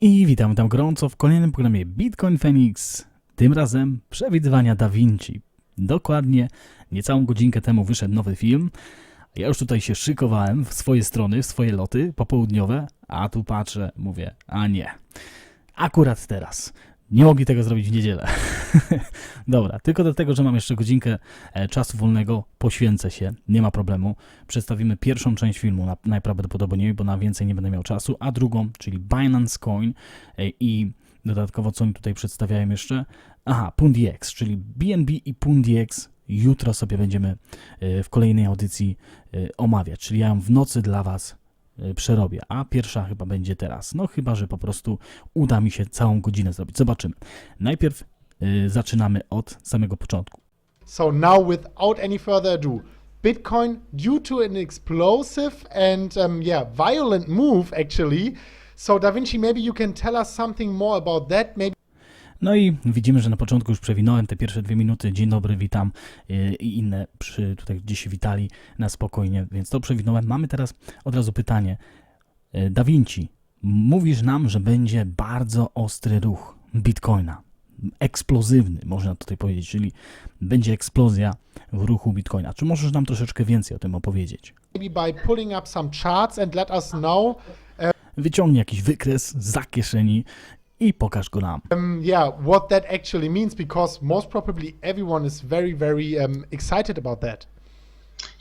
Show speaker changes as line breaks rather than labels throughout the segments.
I witam tam gorąco w kolejnym programie Bitcoin Feniks, tym razem przewidywania Da Vinci. Dokładnie niecałą godzinkę temu wyszedł nowy film. Ja już tutaj się szykowałem w swoje strony, w swoje loty popołudniowe, a tu patrzę, mówię, a nie, akurat teraz. Nie mogli tego zrobić w niedzielę. Dobra, tylko dlatego, że mam jeszcze godzinkę czasu wolnego, poświęcę się, nie ma problemu. Przedstawimy pierwszą część filmu najprawdopodobniej, bo na więcej nie będę miał czasu, a drugą, czyli Binance Coin i dodatkowo co oni tutaj przedstawiają jeszcze? Aha, PRZEGLODARKI, czyli BNB i PRZEGLODARKI jutro sobie będziemy w kolejnej audycji omawiać, czyli ja ją w nocy dla Was przerobię, a pierwsza chyba będzie teraz. No chyba, że po prostu uda mi się całą godzinę zrobić. Zobaczymy. Najpierw zaczynamy od samego początku.
So now without any further ado, Bitcoin due to an explosive and violent move actually. So Da Vinci, maybe you can tell us something more about that. Maybe.
No i widzimy, że na początku już przewinąłem te pierwsze 2 minuty. Dzień dobry, witam i inne tutaj gdzieś się witali na spokojnie, więc to przewinąłem. Mamy teraz od razu pytanie. Da Vinci, mówisz nam, że będzie bardzo ostry ruch Bitcoina. Eksplozywny, można tutaj powiedzieć, czyli będzie eksplozja w ruchu Bitcoina. Czy możesz nam troszeczkę więcej o tym opowiedzieć?
Maybe by pulling up some charts and let us know.
Wyciągnij jakiś wykres zza kieszeni i pokaż go nam.
What that actually means, because most probably everyone is very, very excited about that.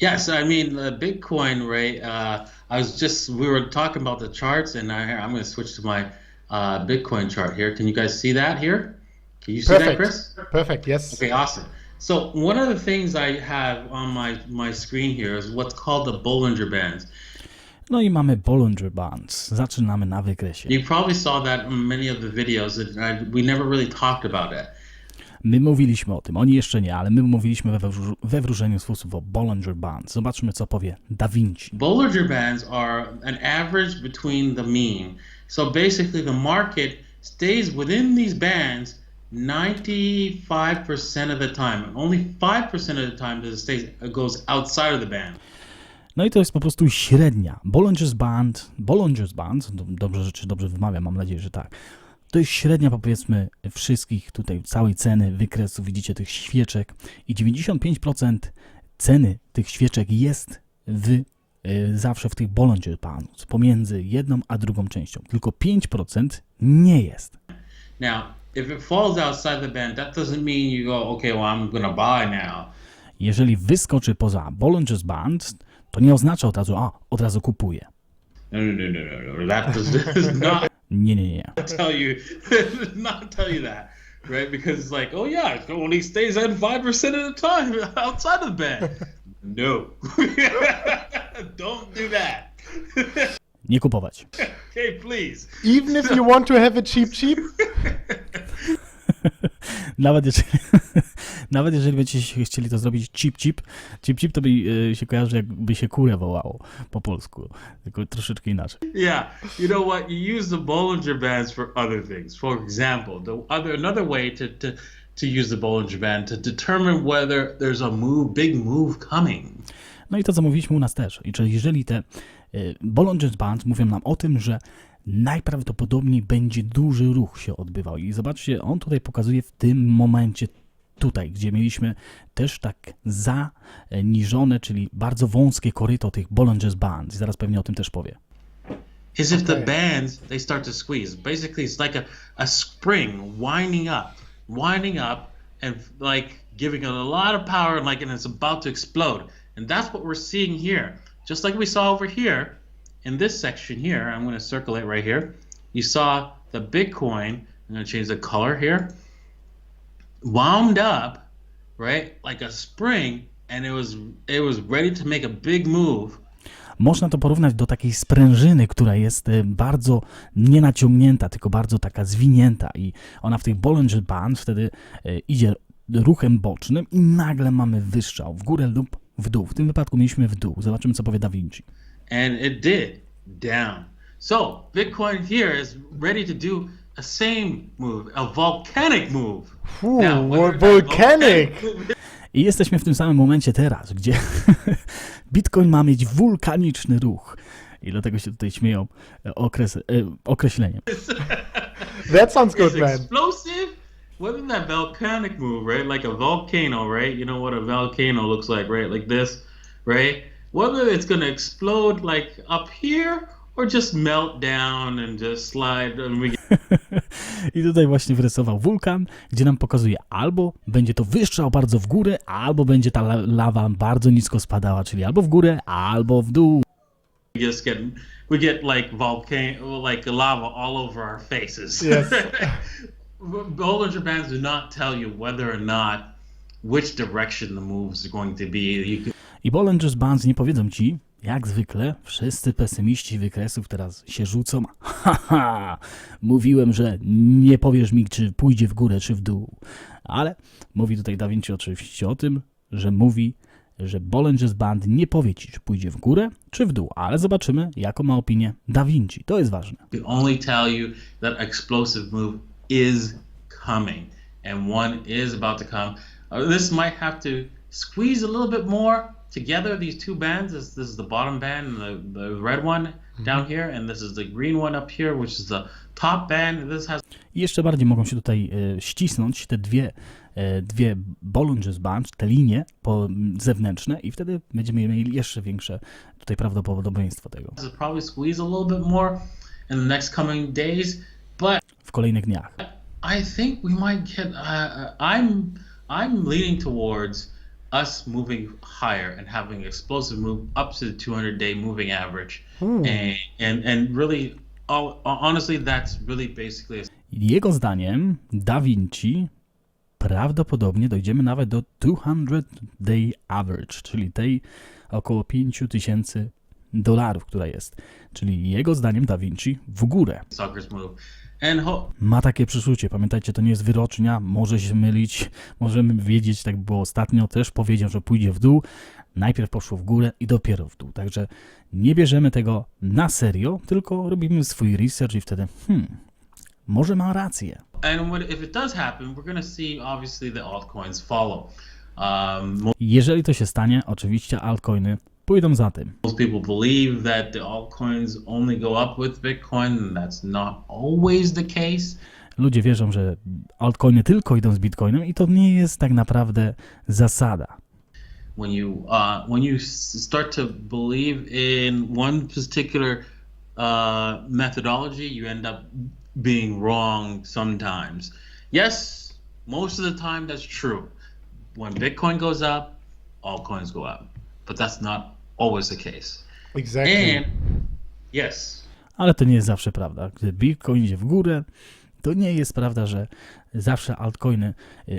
Yes, I mean Bitcoin, right? We were talking about the charts, and I'm going to switch to my Bitcoin chart here. Can you guys see that here? Can you see that, Chris?
Perfect. Yes.
Okay, awesome. So one of the things I have on my screen here is what's called the Bollinger Bands.
No i mamy Bollinger Bands. Zaczynamy na wykresie.
You probably saw that in many of the videos. We never really talked about it.
My mówiliśmy o tym, oni jeszcze nie, ale my mówiliśmy we wróżeniu z fusów o Bollinger Bands. Zobaczmy, co powie Da Vinci.
Bollinger Bands are an average between the mean. So basically the market stays within these bands 95% of the time. Only 5% of the time goes outside of the band.
No i to jest po prostu średnia. Bollinger Band, dobrze wymawiam, mam nadzieję, że tak. To jest średnia, powiedzmy, wszystkich tutaj, całej ceny wykresu, widzicie, tych świeczek i 95% ceny tych świeczek jest zawsze w tych Bollinger Bands, pomiędzy jedną a drugą częścią. Tylko 5% nie jest.
Now, if it falls outside the band, that doesn't mean you go, okay, well, I'm gonna buy now. Jeżeli
wyskoczy poza Bollinger Bands, to nie oznacza od razu kupuję.
No. That does not.
Nie.
Not tell you that, right? Because it's like, oh yeah, it only stays at 5% of the time outside of the band. No. Don't do that.
Nie kupować.
Okay, please.
Even if you want to have it cheap.
Nawet jeżeli będziecie chcieli to zrobić cheap, to by się kojarzy, jakby się kurę wołało po polsku, tylko troszeczkę inaczej.
Yeah, you know what? You use the Bollinger Bands for other things. For example, another way to use the Bollinger Band to determine whether there's a big move coming.
No i to, co mówiliśmy u nas też. I czyli jeżeli te Bollinger Bands mówią nam o tym, że najprawdopodobniej będzie duży ruch się odbywał. I zobaczcie, on tutaj pokazuje w tym momencie tutaj, gdzie mieliśmy też tak zaniżone, czyli bardzo wąskie koryto tych Bollinger Bands. I zaraz pewnie o tym też powie.
Is if the bands, they start to squeeze. Basically, it's like a spring winding up and like giving it a lot of power and it's about to explode. And that's what we're seeing here. Just like we saw over here. In this section here, I'm going to circle it right here. You saw the Bitcoin, I'm going to change the color here, wound up, right, like a spring, and it was ready to make a big move.
Można to porównać do takiej sprężyny, która jest bardzo nie naciągnięta, tylko bardzo taka zwinięta i ona w tych Bollinger Bands wtedy idzie ruchem bocznym i nagle mamy wystrzał w górę lub w dół. W tym wypadku mieliśmy w dół. Zobaczymy, co powie Da Vinci.
And it did, down. So Bitcoin here is ready to do a same move, a volcanic move.
Volcanic!
I jesteśmy w tym samym momencie teraz, gdzie Bitcoin ma mieć wulkaniczny ruch. I dlatego się tutaj śmieją określeniem.
That sounds good,
It's
man.
explosive. Whether that volcanic move, right? Like a volcano, right? You know what a volcano looks like, right? Like this, right? Whether it's gonna explode like up here or just melt down and just slide and we
I tutaj właśnie wyrysował wulkan, gdzie nam pokazuje albo będzie to wystrzał bardzo w górę, albo będzie ta lawa bardzo nisko spadała, czyli albo w górę, albo w dół.
we get like volcano, like lava all over our faces.
Yes.
Bollinger Bands do not tell you whether or not which direction the moves are going to be.
I Bollinger Bands nie powiedzą ci, jak zwykle, wszyscy pesymiści wykresów teraz się rzucą. Haha, mówiłem, że nie powiesz mi, czy pójdzie w górę, czy w dół. Ale mówi tutaj Da Vinci oczywiście o tym, że mówi, że Bollinger Band nie powie ci, czy pójdzie w górę, czy w dół. Ale zobaczymy, jaką ma opinię Da Vinci. To jest ważne.
We only tell you that explosive move is coming and one is about to come. This might have to squeeze a little bit more together. These two bands, this is the bottom band and the red one down here, and this is the green one up here, which is the top band. This has
I jeszcze bardziej mogą się tutaj ścisnąć te dwie Bollinger Bands, te linie zewnętrzne i wtedy będziemy mieli jeszcze większe tutaj prawdopodobieństwo tego.
probably squeeze a little bit more in the next coming days, but
W kolejnych dniach.
I think we might get. I'm leaning towards us moving higher and having explosive move up to the 200-day moving average, and really, honestly, that's really basically.
Jego zdaniem Da Vinci prawdopodobnie dojdziemy nawet do 200-day average, czyli tej około $5,000, która jest. Czyli jego zdaniem Da Vinci w górę.
Suckers move.
Ma takie przeczucie, pamiętajcie, to nie jest wyrocznia, może się mylić, możemy wiedzieć, tak było ostatnio, też powiedział, że pójdzie w dół, najpierw poszło w górę i dopiero w dół, także nie bierzemy tego na serio, tylko robimy swój research i wtedy, może ma rację.
And if it does happen, we're going to see obviously the altcoins follow.
Jeżeli to się stanie, oczywiście altcoiny pójdą za tym.
Most people believe that the altcoins only go up with Bitcoin, and that's not always the case.
Ludzie wierzą, że altcoiny tylko idą z Bitcoinem i to nie jest tak naprawdę zasada.
When you start to believe in one particular methodology, you end up being wrong sometimes. Yes, most of the time that's true. When Bitcoin goes up, altcoins go up. But that's not always the case.
Exactly.
And yes.
Ale to nie jest zawsze prawda. Gdy Bitcoin idzie w górę, to nie jest prawda, że zawsze altcoiny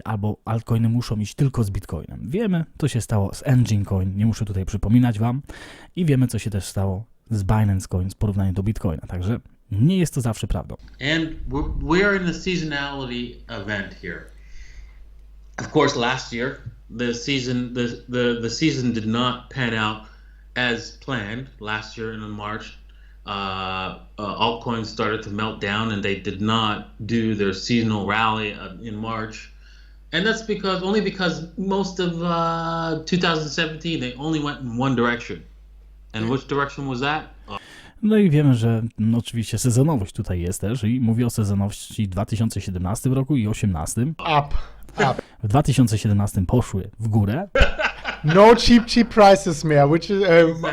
albo altcoiny muszą iść tylko z Bitcoinem. Wiemy, co się stało z Engine Coin, nie muszę tutaj przypominać wam. I wiemy, co się też stało z Binance Coin w porównaniu do Bitcoina. Także nie jest to zawsze prawdą.
And we're in the seasonality event here. Of course, last year the season did not pan out as planned. Last year in March, altcoins started to melt down, and they did not do their seasonal rally in March. And that's only because most of 2017 they only went in one direction. And which direction was that?
No i wiemy, że oczywiście sezonowość tutaj jest też i mówię o sezonowości w 2017 roku i 2018.
Up.
W 2017 poszły w górę.
No cheap prices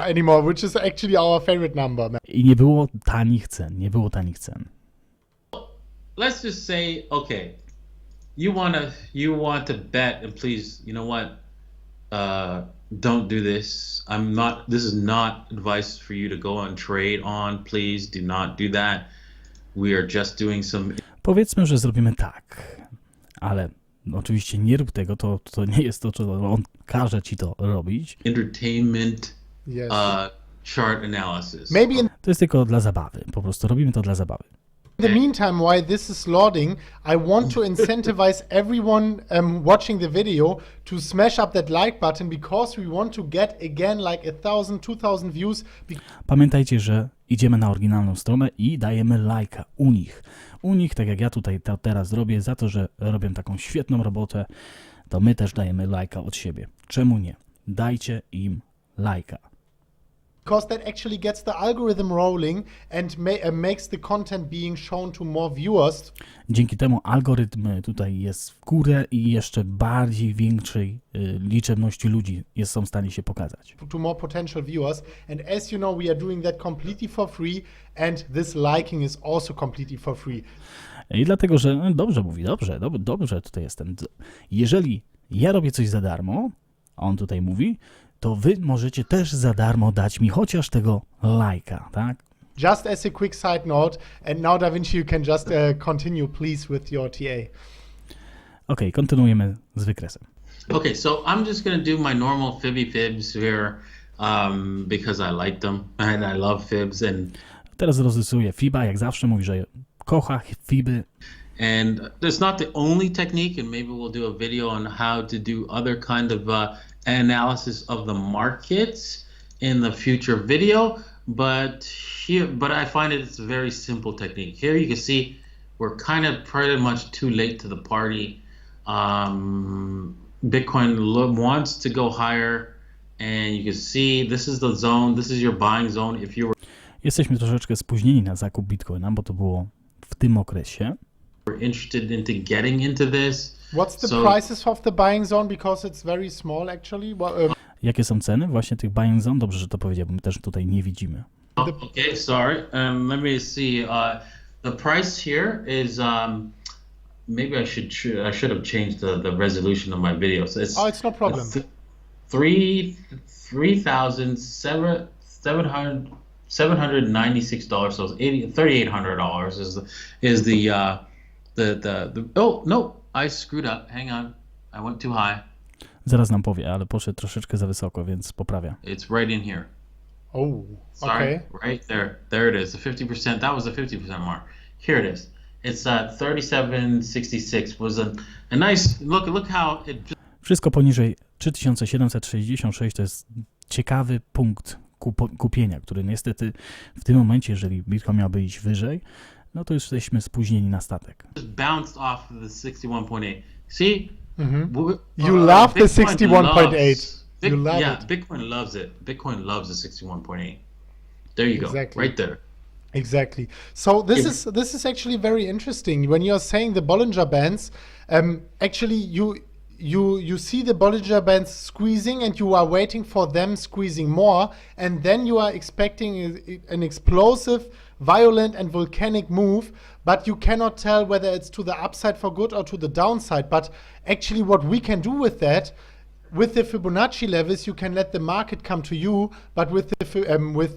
anymore, which is actually our favorite number. Man.
I nie było tanich cen,
Let's just say, okay, you want to bet, and please, you know what? Don't do this. This is not advice for you to go and trade on. Please do not do that. We are just doing some.
Powiedzmy, że zrobimy tak, ale oczywiście nie rób tego, to nie jest to, co on każe ci to robić.
Entertainment,
Yes.
chart analysis.
Maybe
To jest tylko dla zabawy, po prostu robimy to dla zabawy.
in the meantime, while this is loading, I want to incentivize everyone watching the video to smash up that like button because we want to get again like 1,000, 2,000 views.
Pamiętajcie, że idziemy na oryginalną stronę i dajemy lajka u nich. U nich, tak jak ja tutaj to teraz robię, za to, że robią taką świetną robotę, to my też dajemy lajka od siebie. Czemu nie? Dajcie im lajka.
because that actually gets the algorithm rolling and makes the content being shown to more viewers.
Dzięki temu algorytm tutaj jest w górę i jeszcze bardziej większej liczebności ludzi są w stanie się pokazać.
To more potential viewers, and as you know, we are doing that completely for free, and this liking is also completely for free.
I dlatego, że dobrze mówi, dobrze tutaj jestem. Jeżeli ja robię coś za darmo, on tutaj mówi, to wy możecie też za darmo dać mi chociaż tego lajka, tak?
Just as a quick side note, and now DaVinci, you can just continue please with your TA.
Okej, kontynuujemy z wykresem.
Okay, so I'm just gonna do my normal fibby fibs here because I like them and I love fibs and.
Teraz rozrysuję FIBA, jak zawsze mówi, że kocha FIBy.
And that's not the only technique, and maybe we'll do a video on how to do other kind of analysis of the markets in the future video. But I find it's a very simple technique. Here you can see we're kind of pretty much too late to the party. Bitcoin wants to go higher, and you can see this is the zone. This is your buying zone. If you were
Jesteśmy troszeczkę spóźnieni na zakup Bitcoina, bo to było w tym okresie.
interested into getting into this.
What's the prices of the buying zone? Because it's very small actually.
Jakie są ceny właśnie tych buying zone? Dobrze, że to powiedział, bo my też tutaj nie widzimy.
Okay, sorry. Let me see. The price here is maybe I should have changed the resolution of my video. So
it's no problem.
$3,796. So $3,800 is the oh no, I screwed up. Hang on, I went too high.
Zaraz nam powie, ale poszedł troszeczkę za wysoko, więc poprawia.
It's right in here.
Oh,
Sorry,
okay.
right there. There it is. The 50%. That was the 50% mark. Here it is. It's 3766 was a nice look. Look how it.
Wszystko poniżej 3766 to jest ciekawy punkt kupienia, który niestety w tym momencie, jeżeli Bitcoin miałby iść wyżej, no to już jesteśmy spóźnieni na statek.
Just bounced off the 61.8. See?
You love the 61.8. You love it.
Bitcoin loves it. Bitcoin loves the 61.8. There you
Exactly.
go. Right there.
Exactly. So this is actually very interesting. When you're saying the Bollinger Bands, actually you see the Bollinger Bands squeezing and you are waiting for them squeezing more, and then you are expecting an explosive, violent and volcanic move, but you cannot tell whether it's to the upside for good or to the downside. But actually what we can do with that, with the Fibonacci levels, you can let the market come to you, but with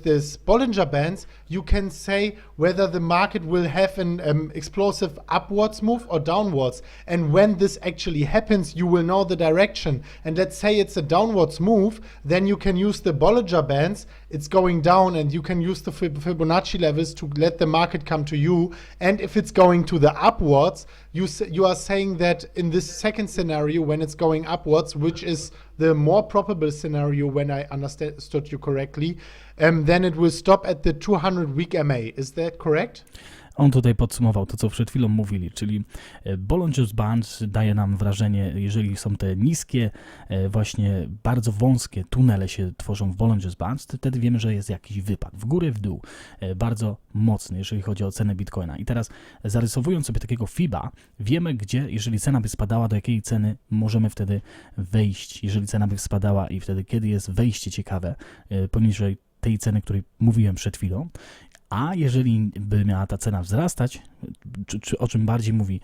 this Bollinger Bands, you can say whether the market will have an explosive upwards move or downwards. And when this actually happens, you will know the direction. And let's say it's a downwards move, then you can use the Bollinger Bands. It's going down, and you can use the Fibonacci levels to let the market come to you. And if it's going to the upwards, you are saying that in this second scenario, when it's going upwards, which is the more probable scenario when I understood you correctly, then it will stop at the 200-week MA. Is that correct?
On tutaj podsumował to, co przed chwilą mówili, czyli Bollinger Bands daje nam wrażenie, jeżeli są te niskie, właśnie bardzo wąskie tunele się tworzą w Bollinger Bands, to wtedy wiemy, że jest jakiś wypad w górę, w dół, bardzo mocny, jeżeli chodzi o cenę Bitcoina. I teraz zarysowując sobie takiego FIBA, wiemy, gdzie, jeżeli cena by spadała, do jakiej ceny możemy wtedy wejść, jeżeli cena by spadała i wtedy, kiedy jest wejście ciekawe, poniżej tej ceny, której mówiłem przed chwilą. A jeżeli by miała ta cena wzrastać, czy o czym bardziej mówi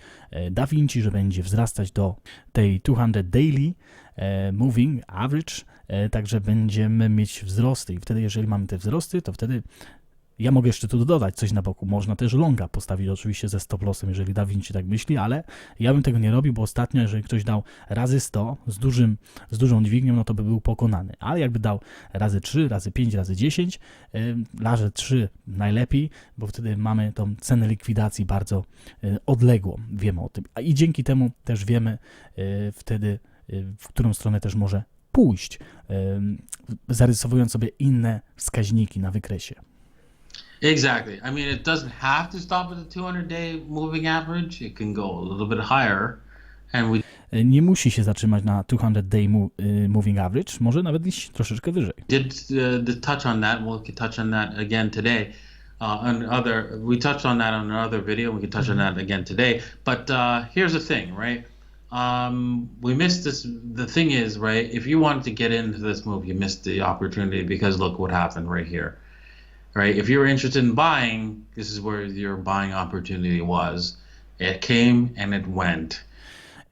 DaVinci, że będzie wzrastać do tej 200 daily moving average, także będziemy mieć wzrosty i wtedy, jeżeli mamy te wzrosty, to wtedy ja mogę jeszcze tu dodać coś na boku. Można też longa postawić oczywiście ze stop lossem, jeżeli DaVinci tak myśli, ale ja bym tego nie robił, bo ostatnio, jeżeli ktoś dał razy 100 z dużą dźwignią, no to by był pokonany. Ale jakby dał razy 3, razy 5, razy 10, razy 3 najlepiej, bo wtedy mamy tą cenę likwidacji bardzo odległą. Wiemy o tym. I dzięki temu też wiemy wtedy, w którą stronę też może pójść, zarysowując sobie inne wskaźniki na wykresie.
Exactly. I mean, it doesn't have to stop at the 200-day moving average. It can go a little bit higher, and we
Nie musi się zatrzymać na 200-day moving average, może nawet iść troszeczkę wyżej.
did touch on that. We'll touch on that again today. We touched on that on another video. We can touch on that again today. But here's the thing, right? We missed this. The thing is, right? If you wanted to get into this move, you missed the opportunity because look what happened right here, right? If you were interested in buying, this is where your buying opportunity was. It came and it went.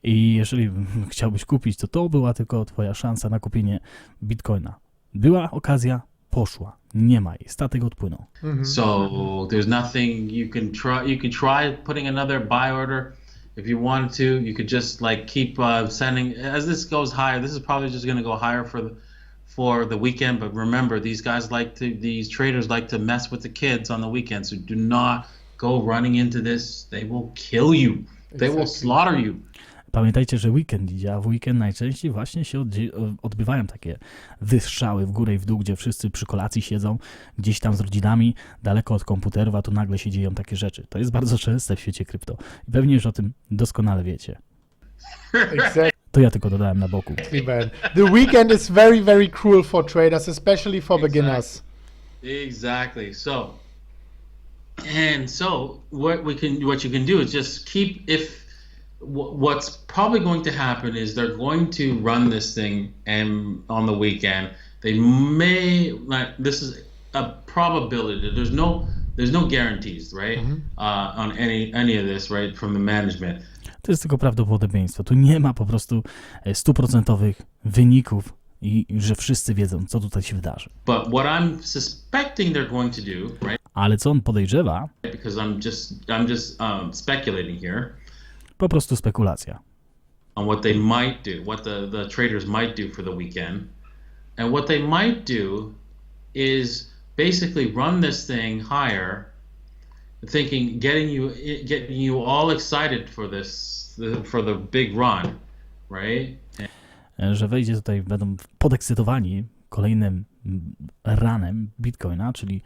I jeżeli chciałbyś kupić, to była tylko twoja szansa na kupienie Bitcoina. Była okazja, poszła. Nie ma jej. Statek odpłynął.
So there's nothing you can try. You can try putting another buy order if you wanted to. You could just like keep sending as this goes higher. This is probably just going to go higher for the weekend. But remember, these traders like to mess with the kids on the weekend. So do not go running into this. They will kill you. They will slaughter you.
Pamiętajcie, że weekend idzie, a w weekend najczęściej właśnie się odbywają takie wystrzały w górę i w dół, gdzie wszyscy przy kolacji siedzą, gdzieś tam z rodzinami, daleko od komputerów, a tu nagle się dzieją takie rzeczy. To jest bardzo częste w świecie krypto. I pewnie już o tym doskonale wiecie.
Exactly.
To ja tylko dodałem na boku.
Man. The weekend is very, very cruel for traders, especially for beginners.
Exactly. So what you can do is just keep what's probably going to happen is they're going to run this thing and on the weekend they may this is a probability. There's no guarantees, right? On any of this, right, from the management.
To jest tylko prawdopodobieństwo. Tu nie ma po prostu 100% wyników i że wszyscy wiedzą, co tutaj się wydarzy.
But what I'm suspecting they're going to do, right?
Ale co on podejrzewa?
Because I'm just speculating here.
Po prostu spekulacja.
On what they might do, what the traders might do for the weekend. And what they might do is basically run this thing higher, thinking, getting you all excited for the big run, right?
Że wejdzie tutaj, będą podekscytowani kolejnym ranem Bitcoina, czyli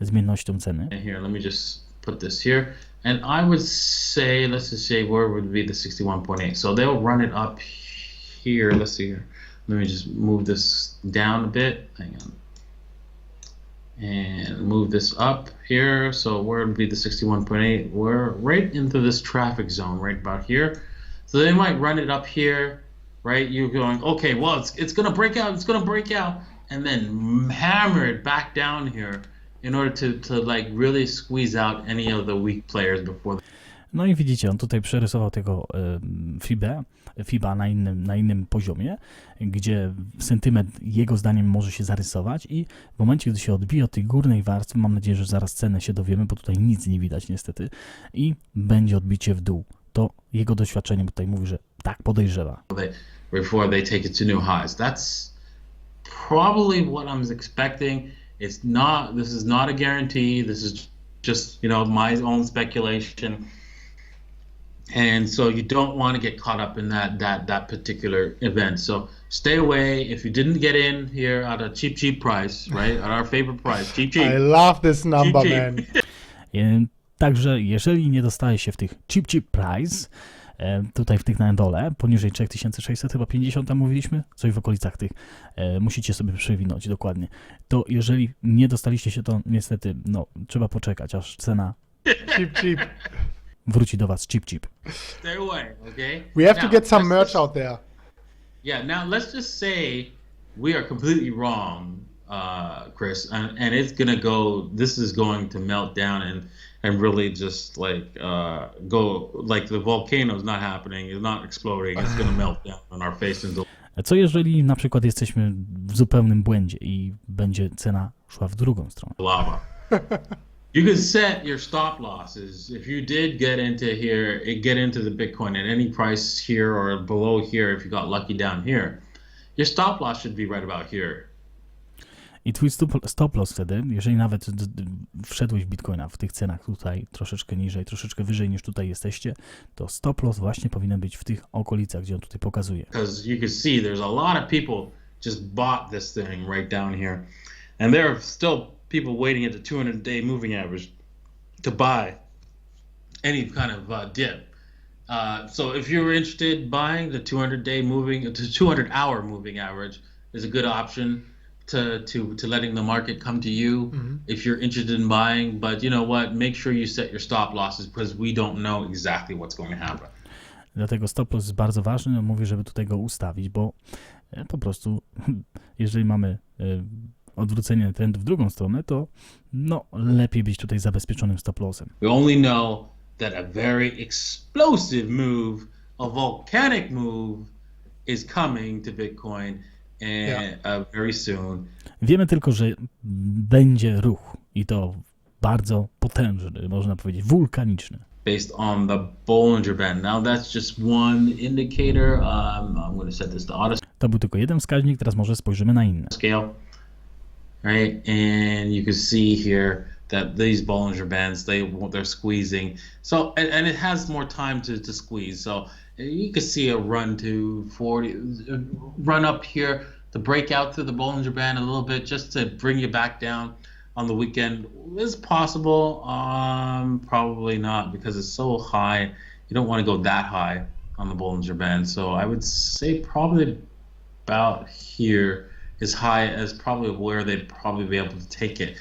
zmiennością ceny.
And here, let me just put this here. And I would say, let's just say, where would be the 61.8? So they'll run it up here. Let's see here. Let me just move this down a bit. Hang on. And move this up here. So where would be the 61.8? We're right into this traffic zone, right about here. So they might run it up here, right? You're going, okay, well, it's going to break out. It's going to break out. And then hammer it back down here in order to like really squeeze out any of the weak players before.
No i widzicie, on tutaj przerysował tego FIBA na innym poziomie, gdzie sentyment jego zdaniem może się zarysować i w momencie, gdy się odbije od tej górnej warstwy, mam nadzieję, że zaraz cenę się dowiemy, bo tutaj nic nie widać niestety, i będzie odbicie w dół. To jego doświadczenie tutaj mówi, że tak podejrzewa.
Before they take it to new highs. That's probably what I'm expecting. This is not a guarantee. This is just, my own speculation. And so you don't want to get caught up in that particular event. So stay away. If you didn't get in here at a cheap price, right? At our favorite price, cheap.
I love this number,
cheap.
Man. Także jeżeli nie dostaje się w tych cheap price, tutaj w tych na dole, poniżej 3600 chyba 50 tam mówiliśmy, coś w okolicach tych, musicie sobie przewinąć dokładnie. To jeżeli nie dostaliście się, to niestety, trzeba poczekać, aż cena
cheap.
wróci do was cheap.
Stay away, okay?
We have to get some merch out there.
Yeah, now let's just say we are completely wrong, Chris, and this is going to melt down and really just go like the volcano is not happening, it's not exploding, it's going to melt down on our face.
Co jeżeli na przykład jesteśmy w zupełnym błędzie i będzie cena szła w drugą stronę?
Lava. You can set your stop losses if you did get into the Bitcoin at any price here or below here. If you got lucky down here, your stop loss should be right about here.
I twój stop loss wtedy, jeżeli nawet wszedłeś w Bitcoina w tych cenach tutaj troszeczkę niżej, troszeczkę wyżej niż tutaj jesteście, to stop loss właśnie powinien być w tych okolicach, gdzie on tutaj pokazuje.
Because you can see there's a lot of people just bought this thing right down here, and there are still people waiting at the 200-day moving average to buy any kind of dip. So if you're interested in buying, the 200-hour moving average is a good option to letting the market come to you if you're interested in buying. But you know what? Make sure you set your stop losses because we don't know exactly what's going to happen.
Dlatego stop loss jest bardzo ważny. Mówię, żeby tutaj go ustawić, bo po prostu jeżeli mamy odwrócenie trendu w drugą stronę, to no lepiej być tutaj zabezpieczonym stop lossem.
We only know that a very explosive move, a volcanic move is coming to Bitcoin very soon.
Wiemy tylko, że będzie ruch i to bardzo potężny, można powiedzieć, wulkaniczny.
Based on the Bollinger Band. Now that's just one indicator. I'm going to set this to auto
To był tylko jeden wskaźnik, teraz może spojrzymy na inne.
scale. Right, and you can see here that these Bollinger Bands, they're squeezing. So, and it has more time to squeeze. So you can see a run to 40, run up here to break out through the Bollinger Band a little bit just to bring you back down on the weekend. Is possible? Probably not, because it's so high. You don't want to go that high on the Bollinger Band. So I would say probably about here is high as probably where they'd probably be able to take it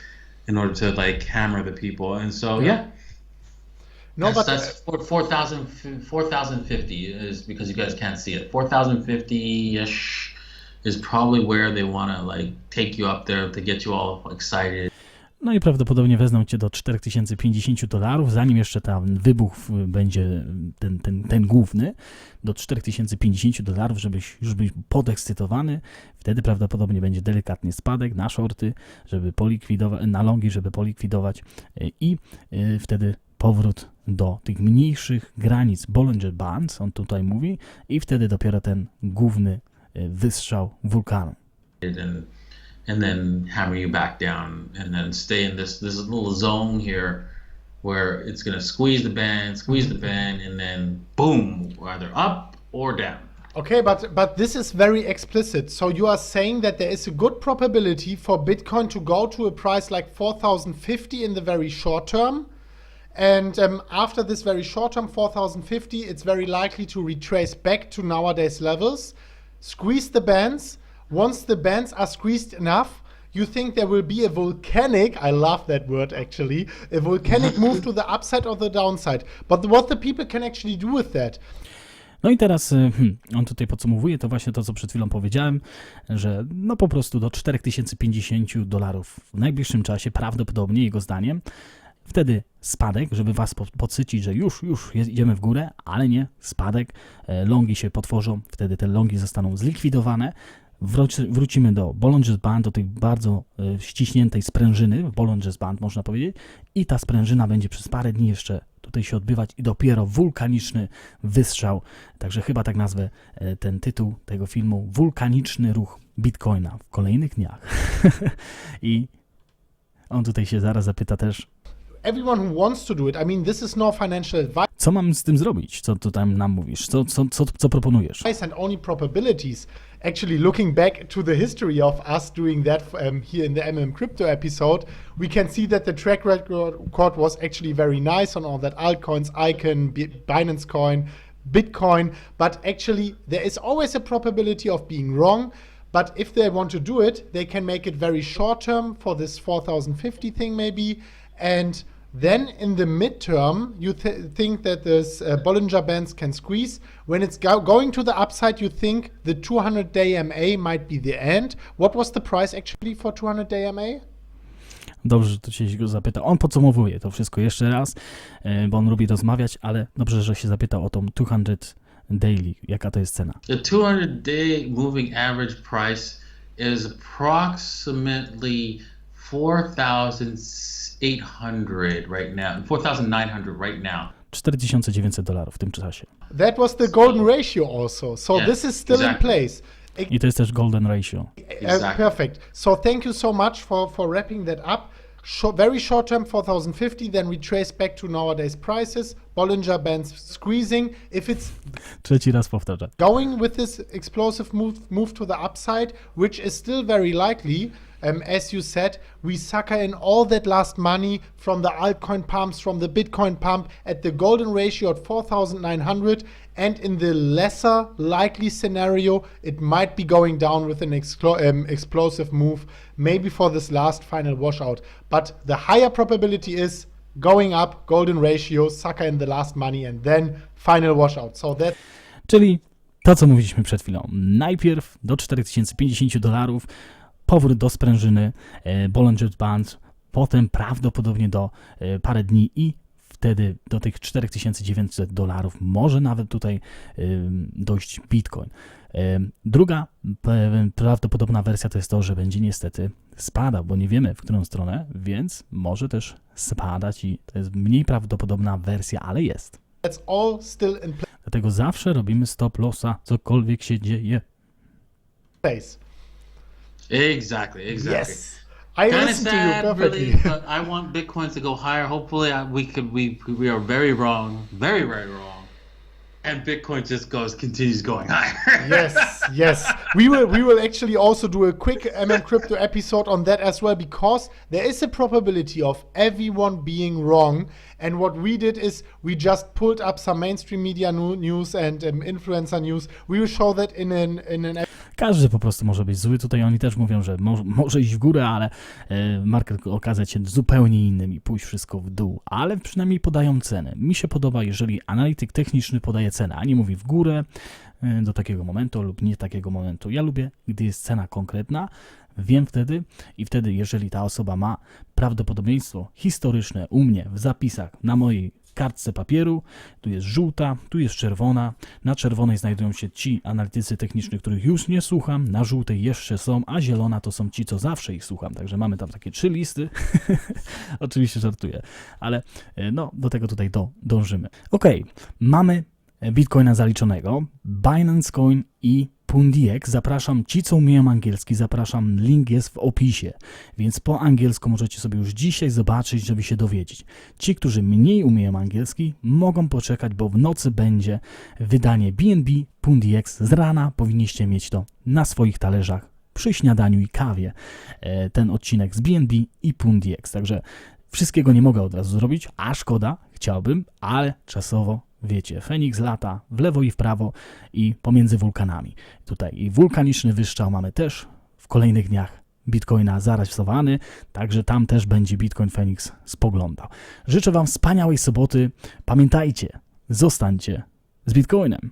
in order to like hammer the people. And so
No,
that's 4,050 is because you guys can't see it. 4,050-ish is probably where they want to like take you up there to get you all excited.
No i prawdopodobnie wezmą cię do $4050, zanim jeszcze ten wybuch będzie ten główny, do $4050, żebyś już był podekscytowany. Wtedy prawdopodobnie będzie delikatny spadek na shorty, żeby polikwidować, na longi, żeby polikwidować i wtedy powrót do tych mniejszych granic Bollinger Bands, on tutaj mówi, i wtedy dopiero ten główny wystrzał wulkanu.
And then hammer you back down, and then stay in this little zone here where it's going to squeeze the band, and then boom, either up or down.
Okay, but this is very explicit. So you are saying that there is a good probability for Bitcoin to go to a price like 4,050 in the very short term. And after this very short term, 4,050, it's very likely to retrace back to nowadays levels, squeeze the bands. Once the bands are squeezed enough, you think there will be a volcanic, I love that word actually, a volcanic move to the upside or the downside. But what the people can actually do with that?
No i teraz on tutaj podsumowuje to właśnie to, co przed chwilą powiedziałem, że no po prostu do $4050 w najbliższym czasie, prawdopodobnie jego zdaniem, wtedy spadek, żeby was podsycić, że już idziemy w górę, ale nie, spadek, longi się potworzą, wtedy te longi zostaną zlikwidowane. Wrócimy do Bollinger Band, do tej bardzo ściśniętej sprężyny, Bollinger Band można powiedzieć, i ta sprężyna będzie przez parę dni jeszcze tutaj się odbywać i dopiero wulkaniczny wystrzał, także chyba tak nazwę ten tytuł tego filmu, Wulkaniczny ruch Bitcoina w kolejnych dniach. I on tutaj się zaraz zapyta też,
Everyone who wants to do it, I mean, this is no financial advice.
co mam z tym zrobić? Co tutaj nam mówisz? Co proponujesz?
And only probabilities. Actually, looking back to the history of us doing that here in the Crypto episode, we can see that the track record was actually very nice on all that altcoins, Icon, Binance Coin, Bitcoin. But actually, there is always a probability of being wrong. But if they want to do it, they can make it very short term for this 4,050 thing maybe. And then in the midterm, you think that this Bollinger Bands can squeeze. When it's going to the upside, you think the 200-day MA might be the end. What was the price actually for 200-day MA?
Dobrze, że tu się go zapyta. On podsumowuje to wszystko jeszcze raz, bo on lubi rozmawiać, ale dobrze, że się zapytał o tą 200 daily. Jaka to jest cena?
The 200-day moving average price is approximately 4,800 right now, 4,900 right now.
$4,900 w tym czasie.
That was the golden ratio also. So
Yeah,
this is still in place.
I to jest też golden ratio.
Exactly.
Perfect. So thank you so much for wrapping that up. Very short term 4,050, then we trace back to nowadays prices. Bollinger Bands squeezing. If it's
Trzeci raz powtarzam.
going with this explosive move to the upside, which is still very likely, as you said, we sucker in all that last money from the altcoin pumps, from the Bitcoin pump at the golden ratio at 4,900, and in the lesser likely scenario, it might be going down with an explosive move, maybe for this last final washout. But the higher probability is going up, golden ratio, sucker in the last money, and then final washout. So that.
Czyli to, co mówiliśmy przed chwilą. Najpierw do $4050, powrót do sprężyny, Bollinger Bands, potem prawdopodobnie do parę dni i wtedy do tych $4900 może nawet tutaj dojść Bitcoin. Druga prawdopodobna wersja to jest to, że będzie niestety spadał, bo nie wiemy w którą stronę, więc może też spadać i to jest mniej prawdopodobna wersja, ale jest.
That's all still in
Dlatego zawsze robimy stop lossa, cokolwiek się dzieje.
place.
Exactly.
Yes. I
Kind of
listen to you
sad,
perfectly.
really, but I want Bitcoin to go higher. Hopefully, we are very wrong, very wrong, and Bitcoin just continues going higher.
Yes. We will actually also do a quick Crypto episode on that as well, because there is a probability of everyone being wrong. And what we did is we just pulled up some mainstream media news and influencer news. We will show that in an
Każdy po prostu może być zły. Tutaj oni też mówią, że może iść w górę, ale market okazać się zupełnie innym i pójść wszystko w dół. Ale przynajmniej podają cenę. Mi się podoba, jeżeli analityk techniczny podaje cenę, a nie mówi w górę do takiego momentu lub nie takiego momentu. Ja lubię, gdy jest cena konkretna, wiem wtedy i wtedy, jeżeli ta osoba ma prawdopodobieństwo historyczne u mnie w zapisach na mojej kartce papieru, tu jest żółta, tu jest czerwona, na czerwonej znajdują się ci analitycy techniczni, których już nie słucham, na żółtej jeszcze są, a zielona to są ci, co zawsze ich słucham, także mamy tam takie 3 listy, oczywiście żartuję, ale no do tego tutaj dążymy. Ok, mamy Bitcoina zaliczonego, Binance Coin i PRZEGLODARKI. Zapraszam ci, co umieją angielski, zapraszam, link jest w opisie, więc po angielsku możecie sobie już dzisiaj zobaczyć, żeby się dowiedzieć. Ci, którzy mniej umieją angielski, mogą poczekać, bo w nocy będzie wydanie BNB PRZEGLODARKI. Z rana powinniście mieć to na swoich talerzach przy śniadaniu i kawie. Ten odcinek z BNB i PRZEGLODARKI. Także wszystkiego nie mogę od razu zrobić, a szkoda, chciałbym, ale czasowo wiecie, Feniks lata w lewo i w prawo i pomiędzy wulkanami. Tutaj i wulkaniczny wyszczał mamy też w kolejnych dniach Bitcoina zarysowany, także tam też będzie Bitcoin Feniks spoglądał. Życzę Wam wspaniałej soboty. Pamiętajcie, zostańcie z Bitcoinem.